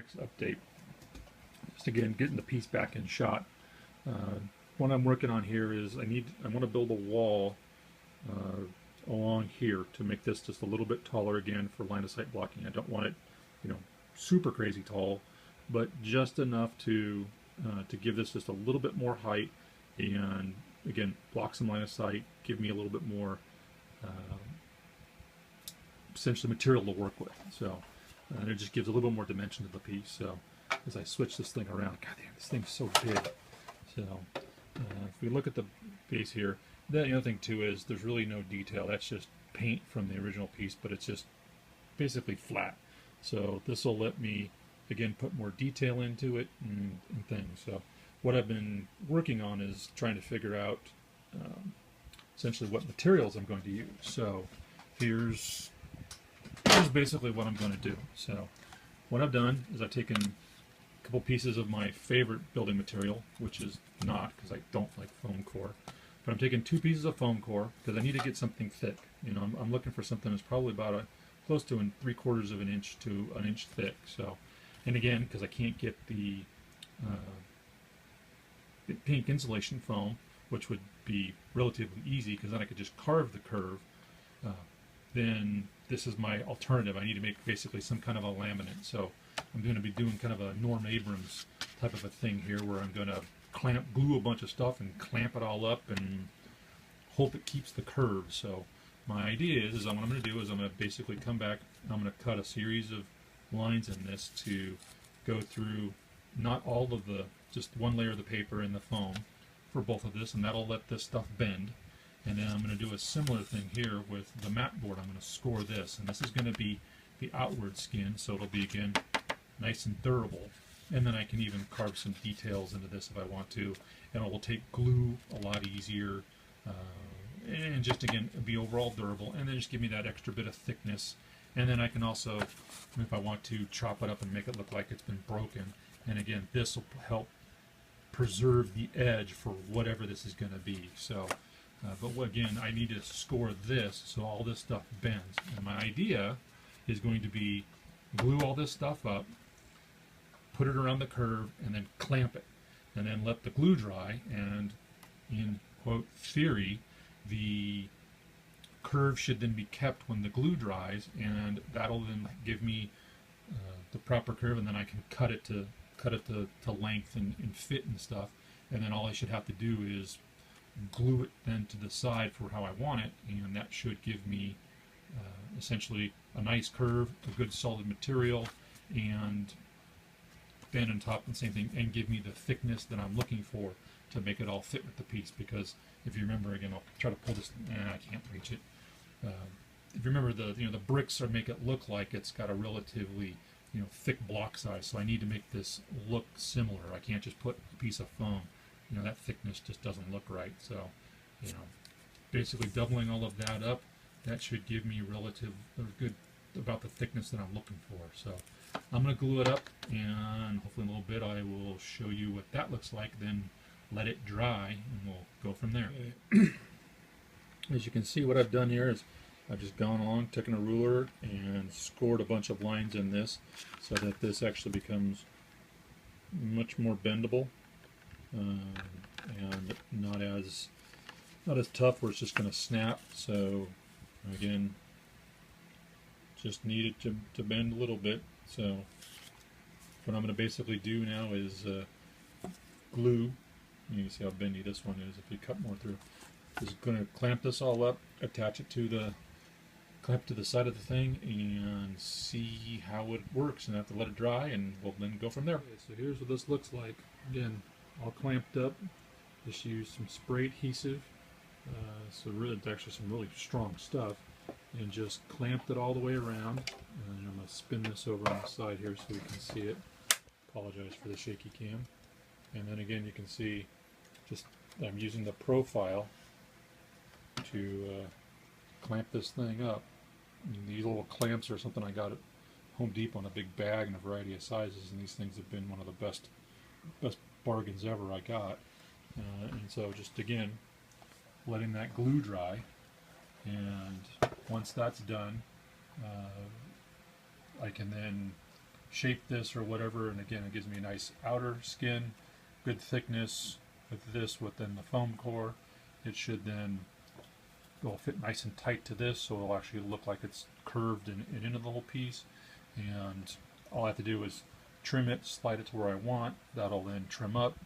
next update. Just again, getting the piece back in shot. What I'm working on here is I want to build a wall along here to make this just a little bit taller again for line of sight blocking. I don't want it, super crazy tall, but just enough to give this just a little bit more height, and again, block some line of sight, give me a little bit more essentially material to work with. So and it just gives a little bit more dimension to the piece. So as I switch this thing around, god damn, this thing's so big. So if we look at the base here, the other thing too is there's really no detail. That's just paint from the original piece, but it's just basically flat. So this will let me again put more detail into it and things. So what I've been working on is trying to figure out essentially what materials I'm going to use. So here's basically what I'm going to do. So what I've done is I've taken a couple pieces of my favorite building material, which is not, because I don't like foam core, but I'm taking 2 pieces of foam core because I need to get something thick. I'm looking for something that's probably about close to 3/4 of an inch to an inch thick. So, and again, because I can't get the pink insulation foam, which would be relatively easy because then I could just carve the curve, then this is my alternative. I need to make basically some kind of a laminate. So I'm going to be doing kind of a Norm Abrams type of a thing here where I'm going to glue a bunch of stuff and clamp it all up and hope it keeps the curve. So my idea is what I'm going to do is I'm going to basically come back and I'm going to cut a series of lines in this to go through not all of just one layer of the paper and the foam for both of this, and that'll let this stuff bend. And then I'm going to do a similar thing here with the mat board. I'm going to score this, and this is going to be the outward skin, so it'll be again nice and durable. And then I can even carve some details into this if I want to, and it will take glue a lot easier, and just again be overall durable, and then just give me that extra bit of thickness. And then I can also, if I want to, chop it up and make it look like it's been broken. And again, this will help preserve the edge for whatever this is going to be. So, but again, I need to score this so all this stuff bends. And my idea is going to be glue all this stuff up, put it around the curve, and then clamp it, and then let the glue dry. And in quote theory, the curve should then be kept when the glue dries, and that'll then give me the proper curve, and then I can cut it to length and fit and stuff. And then all I should have to do is glue it then to the side for how I want it, and that should give me essentially a nice curve, a good solid material, and bend on top and same thing, and give me the thickness that I'm looking for to make it all fit with the piece. Because if you remember, again, I'll try to pull this. I can't reach it. If you remember, the bricks make it look like it's got a relatively thick block size. So I need to make this look similar. I can't just put a piece of foam. That thickness just doesn't look right. So, basically doubling all of that up, that should give me relative good about the thickness that I'm looking for. So I'm going to glue it up, and hopefully in a little bit I will show you what that looks like. Then let it dry, and we'll go from there. As you can see, what I've done here is I've just gone along, taken a ruler, and scored a bunch of lines in this so that this actually becomes much more bendable, and not as tough where it's just going to snap. So again, just need it to bend a little bit. So what I'm going to basically do now is glue. You can see how bendy this one is if you cut more through. Just going to clamp this all up, attach it to the side of the thing, and see how it works, and have to let it dry, and we'll then go from there. Okay, so here's what this looks like. Again, all clamped up. Just use some spray adhesive. So really, it's actually some really strong stuff, and just clamped it all the way around. And I'm going to spin this over on the side here so we can see it. Apologize for the shaky cam. And then again, you can see just I'm using the profile to clamp this thing up. And these little clamps are something I got at Home Depot in a big bag in a variety of sizes, and these things have been one of the best bargains ever I got. And so just again, letting that glue dry, and once that's done, I can then shape this or whatever, and again it gives me a nice outer skin, good thickness with this within the foam core. It should then go fit nice and tight to this, so it'll actually look like it's curved and into the whole piece. And all I have to do is trim it, slide it to where I want. That'll then trim up,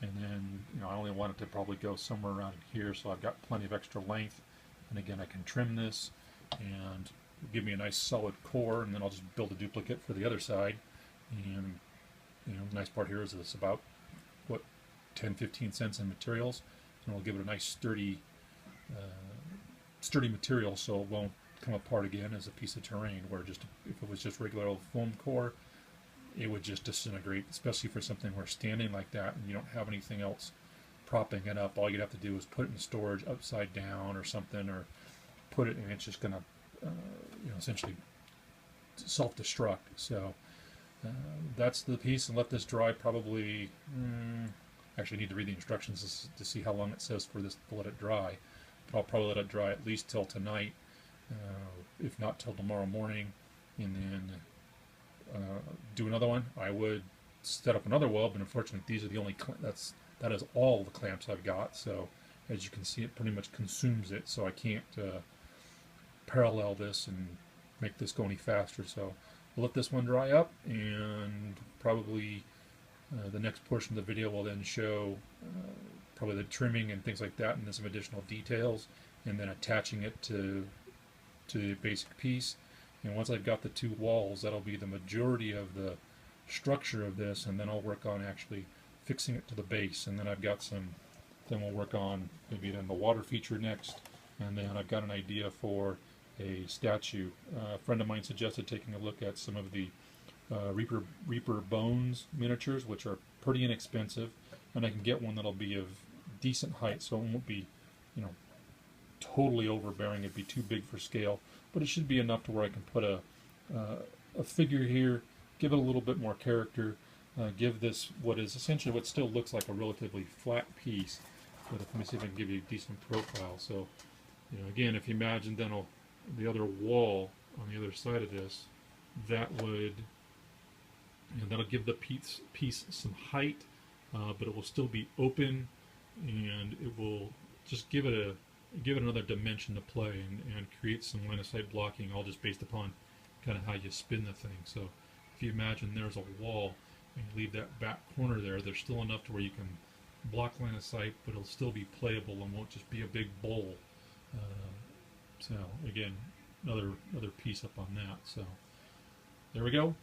and then I only want it to probably go somewhere around here, so I've got plenty of extra length. And again, I can trim this and give me a nice solid core, and then I'll just build a duplicate for the other side. And the nice part here is it's about what 10-15 cents in materials, and it'll give it a nice sturdy material, so it won't come apart again as a piece of terrain, where just if it was just regular old foam core, it would just disintegrate, especially for something where standing like that and you don't have anything else propping it up. All you'd have to do is put it in storage upside down or something, or put it, and it's just going to essentially self-destruct. So that's the piece, and let this dry probably actually need to read the instructions to see how long it says for this to let it dry, but I'll probably let it dry at least till tonight, if not till tomorrow morning, and then do another one. I would set up another well, but unfortunately these are the only that is all the clamps I've got, so as you can see it pretty much consumes it, so I can't parallel this and make this go any faster. So we'll let this one dry up, and probably the next portion of the video will then show probably the trimming and things like that, and then some additional details, and then attaching it to the basic piece. And once I've got the two walls, that'll be the majority of the structure of this, and then I'll work on actually fixing it to the base. And then then we'll work on maybe then the water feature next, and then I've got an idea for a statue. A friend of mine suggested taking a look at some of the Reaper Bones miniatures, which are pretty inexpensive, and I can get one that'll be of decent height, so it won't be totally overbearing. It'd be too big for scale, but it should be enough to where I can put a figure here, give it a little bit more character, give this what still looks like a relatively flat piece, but let me see if I can give you a decent profile. So again, if you imagine then the other wall on the other side of this, that would that'll give the piece some height, but it will still be open, and it will just give it another dimension to play, and create some line of sight blocking, all just based upon kind of how you spin the thing. So if you imagine there's a wall and you leave that back corner there's still enough to where you can block line of sight, but it'll still be playable and won't just be a big bowl. So again, another piece up on that. So there we go.